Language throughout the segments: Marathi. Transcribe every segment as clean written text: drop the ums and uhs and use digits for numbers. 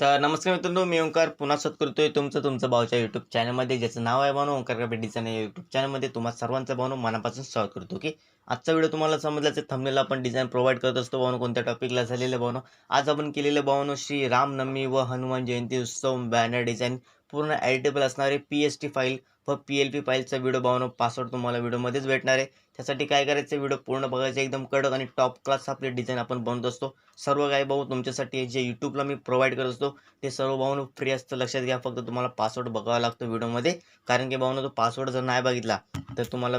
तर नमस्कार मित्रांनो, मी ओंकार पुन्हा स्वागत करतोय तुमचं भाऊच्या यूट्यूब चॅनलमध्ये, ज्याचं नाव आहे भावनो ओंकार क्राफ्ट डिझाइन. या यूट्यूब चॅनलमध्ये तुम्हा सर्वांचं भावनो मनापासून स्वागत करतो. की आजचा व्हिडिओ तुम्हाला समजल्याचं थंबनेल आपण डिझाईन प्रोव्हाइड करत असतो भावनो, कोणत्या टॉपिकला झालेलं भावनो. आज आपण केलेलं भावनो श्री रामनवमी व हनुमान जयंती उत्सव बॅनर डिझाईन पूर्ण एडिटेबल असणारे PST फाईल व PLP फाईलचा व्हिडिओ भावनो. पासवर्ड तुम्हाला व्हिडिओमध्येच भेटणार आहे. त्यासाठी काय करायचं, व्हिडिओ पूर्ण बघायचं, एकदम कडक आणि टॉप क्लास आपले डिझाईन आपण बनवत असतो. सर्व काही भाऊ तुमच्यासाठी जे यूट्यूबला मी प्रोव्हाइड करत असतो ते सर्व भाऊनो फ्री असतं. लक्षात घ्या, फक्त तुम्हाला पासवर्ड बघावा लागतो व्हिडिओमध्ये. कारण की भाऊनो तो पासवर्ड जर नाही बघितला तर तुम्हाला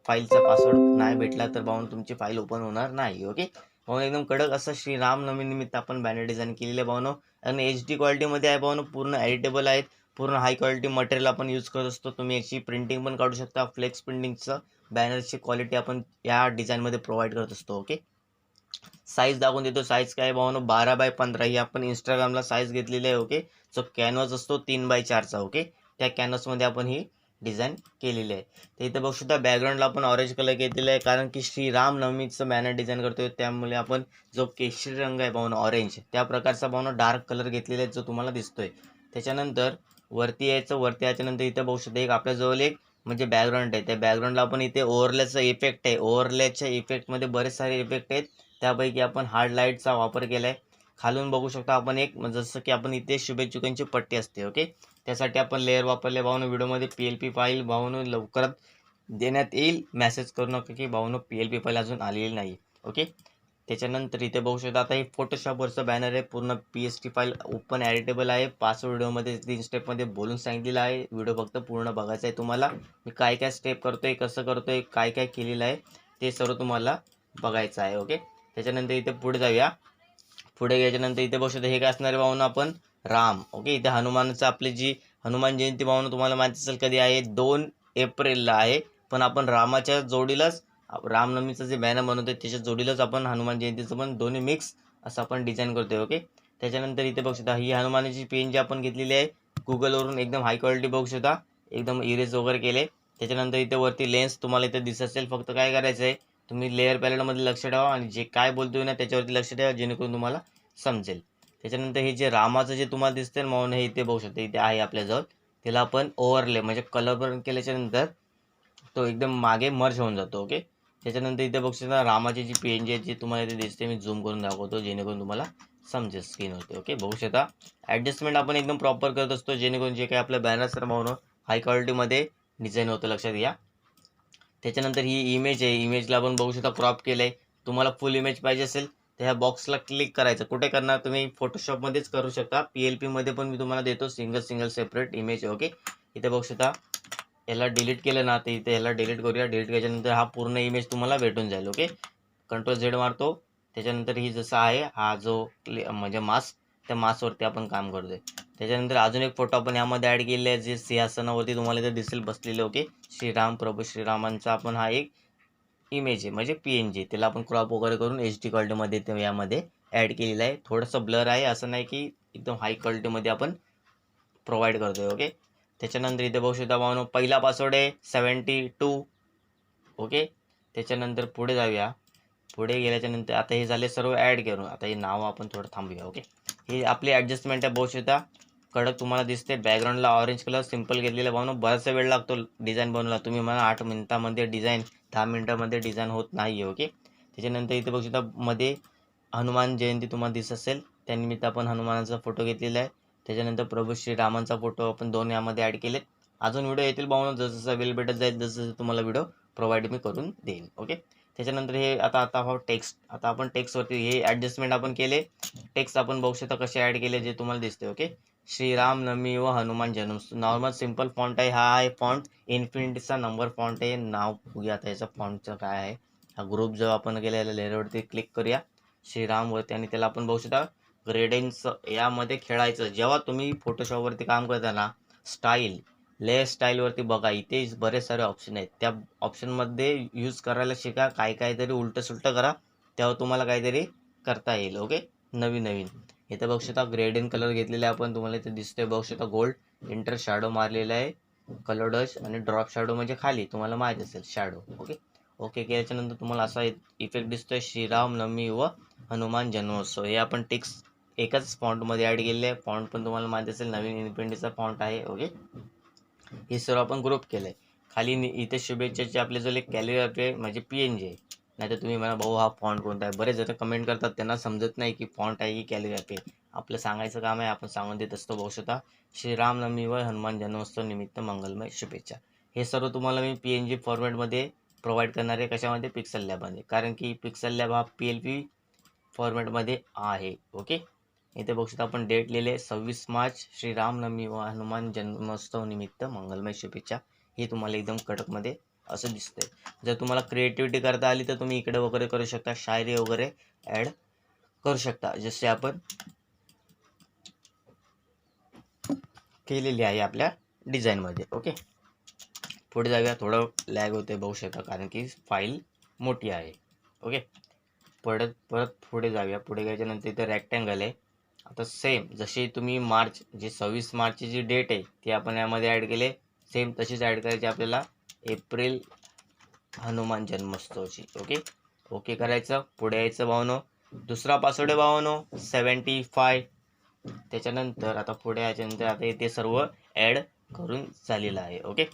फाईलचा पासवर्ड नाही भेटला तर भाऊनो तुमची फाईल ओपन होणार नाही. ओके भाऊनो, एकदम कडक असं श्री रामनवमी निमित्त आपण बॅनर डिझाईन केलेले भाऊनो. आणि HD क्वालिटीमध्ये आहे भाऊनो, पूर्ण एडिटेबल आहेत, पूर्ण हाय क्वालिटी मटेरियल आपण यूज करत असतो. तुम्ही याची प्रिंटिंग पण काढू शकता. फ्लेक्स प्रिंटिंगचं बॅनरची क्वालिटी आपण या डिझाईनमध्ये प्रोव्हाइड करत असतो. ओके, साईज दाखवून देतो. साईज काय भावनो, 12x15 ही आपण इंस्टाग्रामला साईज घेतलेली आहे. ओके, जो कॅनव्हास असतो 3x4चा. ओके, त्या कॅनव्हासमध्ये आपण ही डिझाईन केलेली आहे. तर इथं बघू शकता, बॅकग्राऊंडला आपण ऑरेंज कलर घेतलेला आहे, कारण की श्रीरामनवमीचं बॅनर डिझाईन करतोय. त्यामुळे आपण जो केशरी रंग आहे भावनो, ऑरेंज, त्या प्रकारचा भावनो डार्क कलर घेतलेला आहे, जो तुम्हाला दिसतोय. त्याच्यानंतर वरती यायचं. वरती याच्यानंतर इथं बघू शकता, एक आपल्याजवळ एक म्हणजे बॅकग्राऊंड आहे. त्या बॅकग्राऊंडला आपण इथे ओव्हरलेचा इफेक्ट आहे. ओव्हरलेच्या इफेक्टमध्ये बरेच सारे इफेक्ट आहेत, त्यापैकी आपण हार्ड लाईटचा वापर केला आहे. खालून बघू शकता आपण एक, जसं की आपण इथे शुभेच्छुकांची पट्टी असते. ओके, त्यासाठी आपण लेअर वापरले भावनो. व्हिडिओमध्ये PLP फाईल भावनो लवकरात देण्यात येईल. मेसेज करू नका की भावनो PLP फाईल अजून आलेली नाही. ओके, त्याच्यानंतर इथे बघू शकता, आता हे फोटोशॉपवरचं बॅनर आहे. पूर्ण PST फाईल ओपन एडिटेबल आहे. 5 व्हिडिओमध्ये 3 स्टेपमध्ये बोलून सांगितलेलं आहे. व्हिडिओ फक्त पूर्ण बघायचा आहे तुम्हाला. मी काय काय स्टेप करतोय, कसं करतोय, काय काय केलेलं आहे, ते सर्व तुम्हाला बघायचं आहे. ओके, त्याच्यानंतर इथे पुढे जाऊया. पुढे गेल्याच्यानंतर इथे बघू शकता, हे काय असणार आहे भावनो, आपण राम. ओके, इथे हनुमानाचं आपली जी हनुमान जयंती भावनो तुम्हाला माहिती असेल कधी आहे, 2 एप्रिलला आहे. पण आपण रामाच्या जोडीलाच रामनवमीचं जे बॅनर बनवतोय त्याच्या जोडीलाच आपण हनुमान जयंतीचं पण दोन्ही मिक्स असं आपण डिझाईन करतोय. ओके, त्याच्यानंतर इथे बघू शकता, ही हनुमानाची पेन जी आपण घेतलेली आहे गुगलवरून, एकदम हाय क्वालिटी बघू शकता, एकदम इरेज वगैरे केले. त्याच्यानंतर इथे वरती लेन्स तुम्हाला इथे दिसत असेल. फक्त काय करायचं आहे, तुम्ही लेअर पॅलेटमध्ये लक्ष ठेवा आणि जे काय बोलतोय ना त्याच्यावरती लक्ष ठेवा, जेणेकरून तुम्हाला समजेल. त्याच्यानंतर हे जे रामाचं जे तुम्हाला दिसतंय म्हणून हे इथे बघू शकता, इथे आहे आपल्याजवळ. त्याला आपण ओव्हरले म्हणजे कलर केल्याच्या नंतर तो एकदम मागे मर्ज होऊन जातो. ओके, त्याच्यानंतर इथे बघू शकता, रामाची जी PNG आहे जी तुम्हाला इथे दिसते, मी झूम करून दाखवतो जेणेकरून तुम्हाला समजेल स्क्रीनवरती. ओके, बघू शकता, ॲडजस्टमेंट आपण एकदम प्रॉपर करत असतो, जेणेकरून जे काही आपलं बॅनर सर म्हणून हाय क्वालिटीमध्ये डिझाईन होतं. लक्षात घ्या. त्याच्यानंतर ही इमेज आहे. इमेजला आपण बघू शकता क्रॉप केलं आहे. तुम्हाला फुल इमेज पाहिजे असेल तर ह्या बॉक्सला क्लिक करायचं. कुठे करणार, तुम्ही फोटोशॉपमध्येच करू शकता. PLPमध्ये पण मी तुम्हाला देतो सिंगल सेपरेट इमेज. ओके, इथे बघू शकता, याला डिलीट केलं ना, तर इथे याला डिलीट करूया. डिलीट केल्याच्यानंतर हा पूर्ण इमेज तुम्हाला भेटून जाईल. ओके, Ctrl Z मारतो. त्याच्यानंतर ही जसं आहे, हा जो म्हणजे मास्क, त्या मास्कवरती आपण काम करतोय. त्याच्यानंतर अजून एक फोटो आपण यामध्ये ॲड केलेला आहे, जे सिंहासनावरती तुम्हाला इथे दिसेल बसलेले. ओके, श्रीराम, प्रभू श्रीरामांचा आपण हा एक इमेज आहे म्हणजे PNG, त्याला आपण क्रॉप वगैरे करून HD क्वालिटीमध्ये ते यामध्ये ॲड केलेलं आहे. थोडंसं ब्लर आहे, असं नाही की एकदम हाय क्वालिटीमध्ये आपण प्रोव्हाइड करतोय. ओके, त्याच्यानंतर इथे बघू शकता भावनो, पहिला पासवर्ड आहे 72. ओके, त्याच्यानंतर पुढे जाऊया. पुढे गेल्याच्यानंतर आता हे झाले सर्व ॲड करून. आता हे नाव आपण थोडं थांबूया. ओके, ही आपली ॲडजस्टमेंट आहे. बघू शकता, कडक तुम्हाला दिसते. बॅकग्राऊंडला ऑरेंज कलर सिंपल घेतलेला भावनो. बराचसा वेळ लागतो डिझाईन बनवायला. तुम्ही मला 8 मिनिटामध्ये डिझाईन, 10 मिनिटामध्ये डिझाईन होत नाही आहे. ओके, त्याच्यानंतर इथे बघू शकता, मध्ये हनुमान जयंती तुम्हाला दिसत असेल, त्यानिमित्त आपण हनुमानाचा फोटो घेतलेला आहे. त्याच्यानंतर प्रभू श्रीरामांचा फोटो आपण 2 यामध्ये ॲड केलेत. अजून व्हिडिओ येतील भावनो, जसं वेळ भेटत जाईल जसं तुम्हाला व्हिडिओ प्रोव्हाइड मी करून देईन. ओके, त्याच्यानंतर हे आता हो टेक्स्ट. आता आपण टेक्स्टवरती हे ॲडजस्टमेंट आपण केले. टेक्स्ट आपण बघू शकता कसे ॲड केले, जे तुम्हाला दिसते. ओके, श्रीरामनवमी व हनुमान जन्म, नॉर्मल सिंपल फॉन्ट आहे. हा आहे फॉन्ट, इन्फिनिटीचा नंबर फॉन्ट आहे. नाव बघूया आता याचा फॉन्टचं काय आहे. हा ग्रुप जो आपण केलेला लेअरवरती क्लिक करूया श्रीरामवरती, आणि त्याला आपण बघू शकता ग्रेडियंट्स यामध्ये खेळायचं. जेव्हा तुम्ही फोटोशॉपवरती काम करता ना, स्टाईल, लेअर स्टाईलवरती बघा, इथे बरेच सारे ऑप्शन आहेत. त्या ऑप्शनमध्ये यूज करायला शिका. काहीतरी उलटं सुलटं करा, तेव्हा तुम्हाला काहीतरी करता येईल. ओके, नवीन नवीन. इथे बघू शकता ग्रेडियंट कलर घेतलेला आहे आपण, तुम्हाला इथे दिसतोय बघू शकता गोल्ड. इंटर शॅडो मारलेला आहे, कलर डस्ट, आणि ड्रॉप शॅडो म्हणजे खाली तुम्हाला माहीत असेल शॅडो. ओके, ओके केल्याच्यानंतर तुम्हाला असा इफेक्ट दिसतोय, श्रीराम नवमी व हनुमान जन्मोत्सव. हे आपण टेक्स्ट एकाच फॉन्टमध्ये ॲड केलेले आहे. फॉन्ट पण तुम्हाला माहिती असेल, नवीन इंडिपेंडन्सचा फॉन्ट आहे. ओके, हे सर्व आपण ग्रुप केलं आहे. खाली इथे शुभेच्छाचे आपले जो कॅलिग्राफी आहे म्हणजे PNG आहे. नाहीतर तुम्ही म्हणा भाऊ हा फॉन्ट कोणता आहे. बरेच जण कमेंट करतात, त्यांना समजत नाही की फॉन्ट आहे की कॅलिग्राफी आहे. आपलं सांगायचं काम आहे, आपण सांगून देत असतो. बघू शकता, श्रीरामनवमी व हनुमान जन्मोत्सव निमित्त मंगलमय शुभेच्छा. हे सर्व तुम्हाला मी PNG फॉर्मॅटमध्ये प्रोव्हाइड करणार आहे. कशामध्ये? पिक्सल लॅबमध्ये. कारण की पिक्सल लॅब हा PLP फॉर्मॅटमध्ये आहे. ओके, इथे बघू शकता आपण डेट लिहिले 26 मार्च, श्रीरामनवमी व हनुमान जन्मोत्सव निमित्त मंगलमय शुभेच्छा. हे तुम्हाला एकदम कडकमध्ये असं दिसतंय. जर तुम्हाला क्रिएटिव्हिटी करता आली तर तुम्ही इकडे वगैरे करू शकता, शायरी वगैरे ॲड करू शकता, जसे आपण केलेली आहे आपल्या डिझाईनमध्ये. ओके, पुढे जाऊया. थोडं लॅग होते बघू शकता, कारण की फाईल मोठी आहे. ओके, परत पुढे जाऊया. पुढे गेल्यानंतर इथे रेक्टँगल आहे. आता सेम जशी तुम्ही मार्च, जे 26 मार्चची जी डेट आहे ती आपण यामध्ये ॲड केले, सेम तशीच ॲड करायची आपल्याला एप्रिल हनुमान जन्मोत्सवची. ओके, ओके करायचं. पुढे यायचं भावनो. दुसरा पासवर्ड आहे भावनो 75. त्याच्यानंतर आता पुढे याच्यानंतर आता इथे सर्व ॲड करून झालेलं आहे. ओके,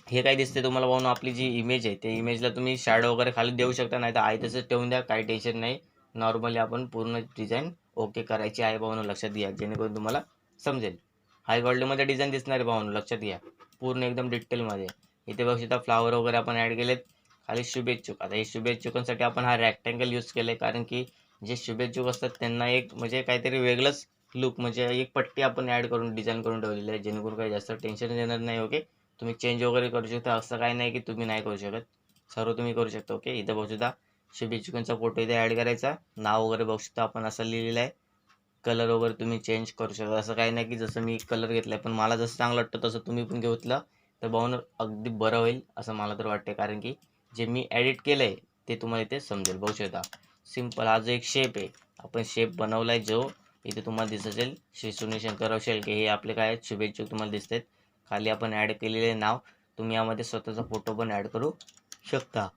हे काय दिसते तुम्हाला भावनो, आपली जी इमेज आहे त्या इमेजला तुम्ही शॅडो वगैरे खाली देऊ शकता, नाही तर आहे तसंच ठेवून द्या, काही टेन्शन नाही. नॉर्मली आपण पूर्ण डिझाईन ओके करायची आहे भावनो, लक्षात घ्या, जेणेकरून तुम्हाला समजेल. हाय क्वालिटीमध्ये डिझाईन दिसणार आहे भावनो, लक्षात घ्या, पूर्ण एकदम डिटेलमध्ये. इथे बघू शकता फ्लावर वगैरे आपण ॲड केलेत. खाली शुभेच्छुक. आता हे शुभेच्छुकांसाठी आपण हा रेक्टँगल यूज केलं आहे, कारण की जे शुभेच्छुक असतात त्यांना एक म्हणजे काहीतरी वेगळंच लुक, म्हणजे एक पट्टी आपण ॲड करून डिझाईन करून ठेवलेली आहे, जेणेकरून काही जास्त टेन्शन येणार नाही. ओके, तुम्ही चेंज वगैरे करू शकता, असं काही नाही की तुम्ही नाही करू शकत, सर्व तुम्ही करू शकता. ओके, इथं बघू शकता शुभेच्छुकांचा फोटो इथे ॲड करायचा, नाव वगैरे बघू शकता आपण असं लिहिलेलं आहे. कलर वगैरे तुम्ही चेंज करू शकता, असं काही नाही की जसं मी कलर घेतला आहे, पण मला जसं चांगलं वाटतं तसं तुम्ही पण घेतलं तर भाऊन अगदी बरं होईल असं मला तर वाटते. कारण की जे मी एडिट केलं आहे ते तुम्हाला इथे समजेल. बघू शकता सिम्पल हा जो एक शेप आहे, आपण शेप बनवला आहे, जो इथे तुम्हाला दिसत असेल श्री सुनील शंकरराव शेळके, हे आपले काय आहेत शुभेच्छुक तुम्हाला दिसत आहेत. खाली आपण ॲड केलेले नाव, तुम्ही यामध्ये स्वतःचा फोटो पण ॲड करू शकता.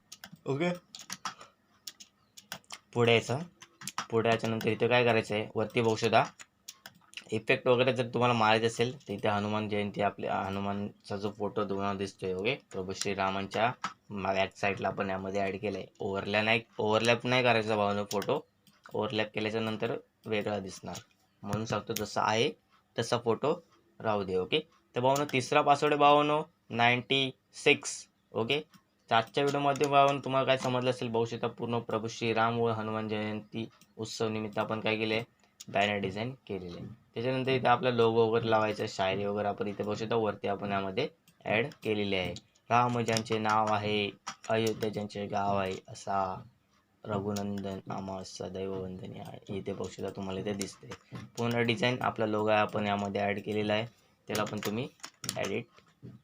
ओके, पुढे यायचं. पुढे याच्यानंतर इथे काय करायचं आहे, वरती बघू शकता इफेक्ट वगैरे जर तुम्हाला मारायचं असेल तर इथे हनुमान जयंती, आपल्या हनुमानचा जो फोटो तुम्हाला दिसतोय, ओके, प्रभू श्रीरामांच्या बॅक साईडला आपण यामध्ये ॲड केलं आहे. ओव्हरलॅप नाही करायचा भावनो, फोटो ओव्हरलॅप केल्याच्या नंतर वेगळा दिसणार, म्हणून सांगतो जसा आहे तसा फोटो राहू दे. ओके, तर भावनो तिसरा पासवर्ड आहे भावनो 96. ओके, तर आजच्या व्हिडिओमध्ये भावनो तुम्हाला काय समजलं असेल, बघू शकता पूर्ण प्रभू श्रीराम व हनुमान जयंती उत्सव निमित्त आपण काय केले आहे, बॅनर डिझाईन केलेले आहे. त्याच्यानंतर इथे आपला लोगो वगैरे लावायचा, शायरी वगैरे आपण इथे बघू शकता वरती आपण यामध्ये ॲड केलेले आहे. राम ज्यांचे नाव आहे, अयोध्या ज्यांचे गाव आहे, असा रघुनंदन आम्हा सदैव वंदनीय आहे. इथे बघू शकता तुम्हाला इथे दिसते पूर्ण डिझाईन, आपला लोगो आहे आपण यामध्ये ॲड केलेला आहे, त्याला पण तुम्ही एडिट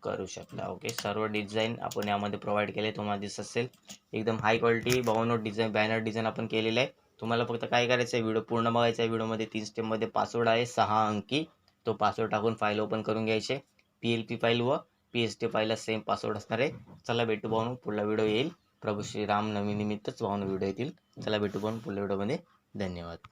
करू शकता. ओके, सर्व डिझाईन आपण यामध्ये प्रोव्हाइड केले, तुम्हाला दिसत असेल एकदम हाय क्वालिटी भावनो डिझाईन, बॅनर डिझाईन आपण केलेलं आहे. तुम्हाला फक्त काय करायचं आहे, व्हिडिओ पूर्ण बघायचा आहे. व्हिडिओमध्ये 3 स्टेपमध्ये पासवर्ड आहे 6 अंकी, तो पासवर्ड टाकून फाईल ओपन करून घ्यायचे. PLP फाईल व PST फाईलला सेम पासवर्ड असणार आहे. चला भेटू भावनो, पुढला व्हिडिओ येईल. प्रभू श्रीराम नवमी निमित्तच भावनो व्हिडिओ येतील. चला भेटू भावनो पुढल्या व्हिडिओमध्ये. धन्यवाद.